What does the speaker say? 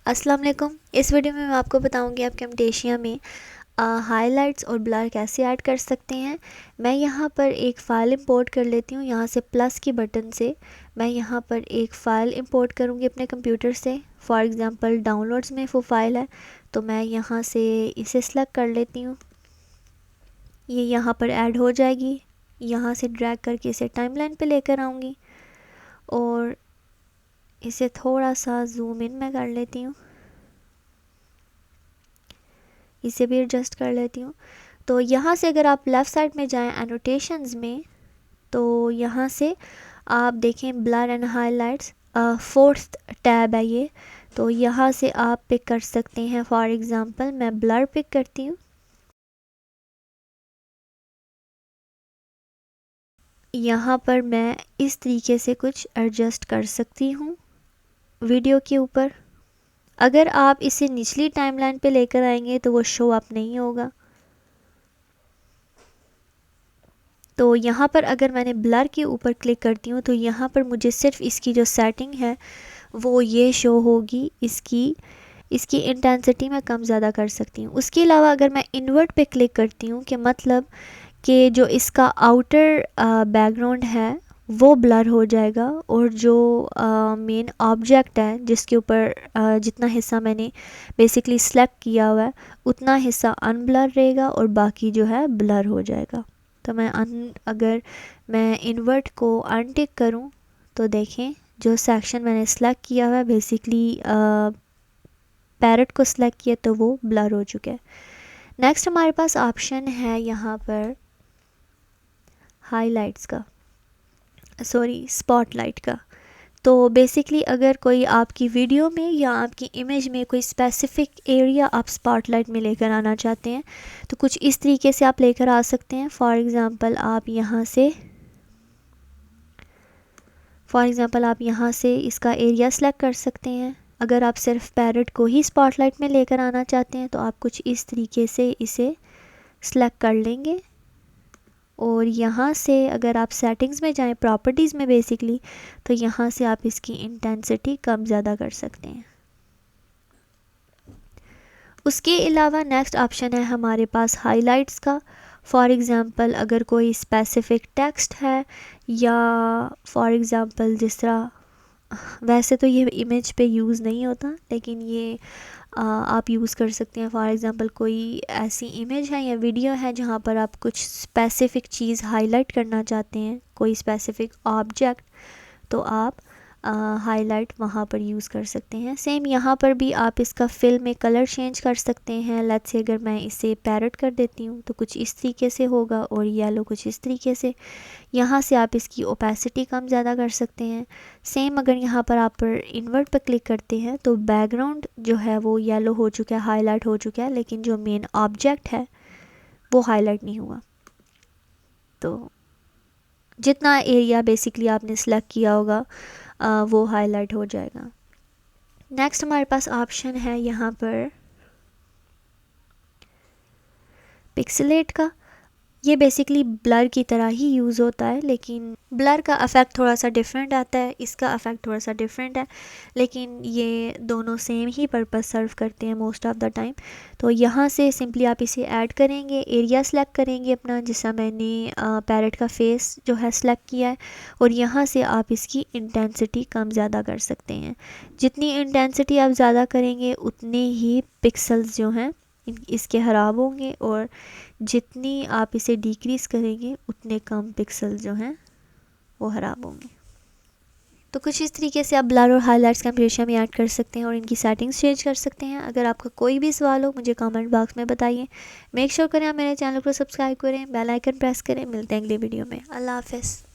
अस्सलाम वालेकुम। इस वीडियो में मैं आपको बताऊंगी आप कैमटेशिया में हाइलाइट्स और ब्लर कैसे ऐड कर सकते हैं। मैं यहाँ पर एक फ़ाइल इंपोर्ट कर लेती हूँ। यहाँ से प्लस की बटन से मैं यहाँ पर एक फ़ाइल इंपोर्ट करूँगी अपने कंप्यूटर से। फॉर एग्ज़ाम्पल डाउनलोड्स में वो फ़ाइल है, तो मैं यहाँ से इसे सेलेक्ट कर लेती हूँ। ये यहाँ पर ऐड हो जाएगी। यहाँ से ड्रैग करके इसे टाइमलाइन पे लेकर आऊँगी और इसे थोड़ा सा जूम इन में कर लेती हूँ। इसे भी एडजस्ट कर लेती हूँ। तो यहाँ से अगर आप लेफ़्ट साइड में जाएं एनोटेशंस में, तो यहाँ से आप देखें blur and highlights, fourth tab है ये। तो यहाँ से आप पिक कर सकते हैं। फॉर एग्ज़ाम्पल मैं ब्लर पिक करती हूँ। यहाँ पर मैं इस तरीके से कुछ एडजस्ट कर सकती हूँ वीडियो के ऊपर। अगर आप इसे निचली टाइमलाइन पे लेकर आएंगे तो वो शो अप नहीं होगा। तो यहाँ पर अगर मैंने ब्लर के ऊपर क्लिक करती हूँ तो यहाँ पर मुझे सिर्फ इसकी जो सेटिंग है वो ये शो होगी। इसकी इंटेंसिटी मैं कम ज़्यादा कर सकती हूँ। उसके अलावा अगर मैं इन्वर्ट पे क्लिक करती हूँ कि मतलब कि जो इसका आउटर बैकग्राउंड है वो ब्लर हो जाएगा और जो मेन ऑब्जेक्ट है जिसके ऊपर जितना हिस्सा मैंने बेसिकली सेलेक्ट किया हुआ है उतना हिस्सा अनब्लर रहेगा और बाकी जो है ब्लर हो जाएगा। तो अगर मैं इन्वर्ट को अनटिक करूं तो देखें जो सेक्शन मैंने सेलेक्ट किया हुआ है बेसिकली पैरेट को सिलेक्ट किया तो वो ब्लर हो चुका है। नेक्स्ट हमारे पास ऑप्शन है यहाँ पर हाइलाइट्स का, सॉरी स्पॉटलाइट का। तो बेसिकली अगर कोई आपकी वीडियो में या आपकी इमेज में कोई स्पेसिफिक एरिया आप स्पॉटलाइट में लेकर आना चाहते हैं तो कुछ इस तरीके से आप लेकर आ सकते हैं। फॉर एग्ज़ाम्पल आप यहाँ से इसका एरिया सेलेक्ट कर सकते हैं। अगर आप सिर्फ पैरेट को ही स्पॉटलाइट में लेकर आना चाहते हैं तो आप कुछ इस तरीके से इसे सेलेक्ट कर लेंगे और यहाँ से अगर आप सेटिंग्स में जाएं प्रॉपर्टीज़ में बेसिकली, तो यहाँ से आप इसकी इंटेंसिटी कम ज़्यादा कर सकते हैं। उसके अलावा नेक्स्ट ऑप्शन है हमारे पास हाइलाइट्स का। फॉर एग्ज़ाम्पल अगर कोई स्पेसिफिक टेक्स्ट है या फॉर एग्ज़ाम्पल जिस तरह वैसे तो ये इमेज पे यूज़ नहीं होता लेकिन ये आप यूज़ कर सकते हैं। फॉर एग्ज़ाम्पल कोई ऐसी इमेज है या वीडियो है जहाँ पर आप कुछ स्पेसिफ़िक चीज़ हाईलाइट करना चाहते हैं, कोई स्पेसिफ़िक ऑब्जेक्ट, तो आप हाईलाइट वहाँ पर यूज़ कर सकते हैं। सेम यहाँ पर भी आप इसका फिल में कलर चेंज कर सकते हैं। लेट्स से अगर मैं इसे पैरेट कर देती हूँ तो कुछ इस तरीके से होगा और येलो कुछ इस तरीके से। यहाँ से आप इसकी ओपेसिटी कम ज़्यादा कर सकते हैं। सेम अगर यहाँ पर आप इन्वर्ट पर क्लिक करते हैं तो बैकग्राउंड जो है वो येलो हो चुका है, हाईलाइट हो चुका है, लेकिन जो मेन ऑब्जेक्ट है वो हाईलाइट नहीं हुआ। तो जितना एरिया बेसिकली आपने सेलेक्ट किया होगा वो हाईलाइट हो जाएगा। नेक्स्ट हमारे पास ऑप्शन है यहाँ पर पिक्सेलेट का। ये बेसिकली ब्लर की तरह ही यूज़ होता है लेकिन ब्लर का इफ़ेक्ट थोड़ा सा डिफरेंट आता है, इसका इफ़ेक्ट थोड़ा सा डिफरेंट है, लेकिन ये दोनों सेम ही पर्पस सर्व करते हैं मोस्ट ऑफ़ द टाइम। तो यहाँ से सिंपली आप इसे ऐड करेंगे, एरिया सेलेक्ट करेंगे अपना, जिसका मैंने पैरेट का फेस जो है सेलेक्ट किया है, और यहाँ से आप इसकी इंटेंसिटी कम ज़्यादा कर सकते हैं। जितनी इंटेंसिटी आप ज़्यादा करेंगे उतने ही पिक्सल्स जो हैं इसके ख़राब होंगे और जितनी आप इसे डिक्रीज़ करेंगे उतने कम पिक्सल जो हैं वो ख़राब होंगे। तो कुछ इस तरीके से आप ब्लर और हाइलाइट्स कैमटेशिया में ऐड कर सकते हैं और इनकी सेटिंग्स चेंज कर सकते हैं। अगर आपका कोई भी सवाल हो मुझे कमेंट बॉक्स में बताइए। मेक श्योर करें आप मेरे चैनल को सब्सक्राइब करें, बेल आइकन प्रेस करें। मिलते हैं अगली वीडियो में। अल्लाह हाफ़िज़।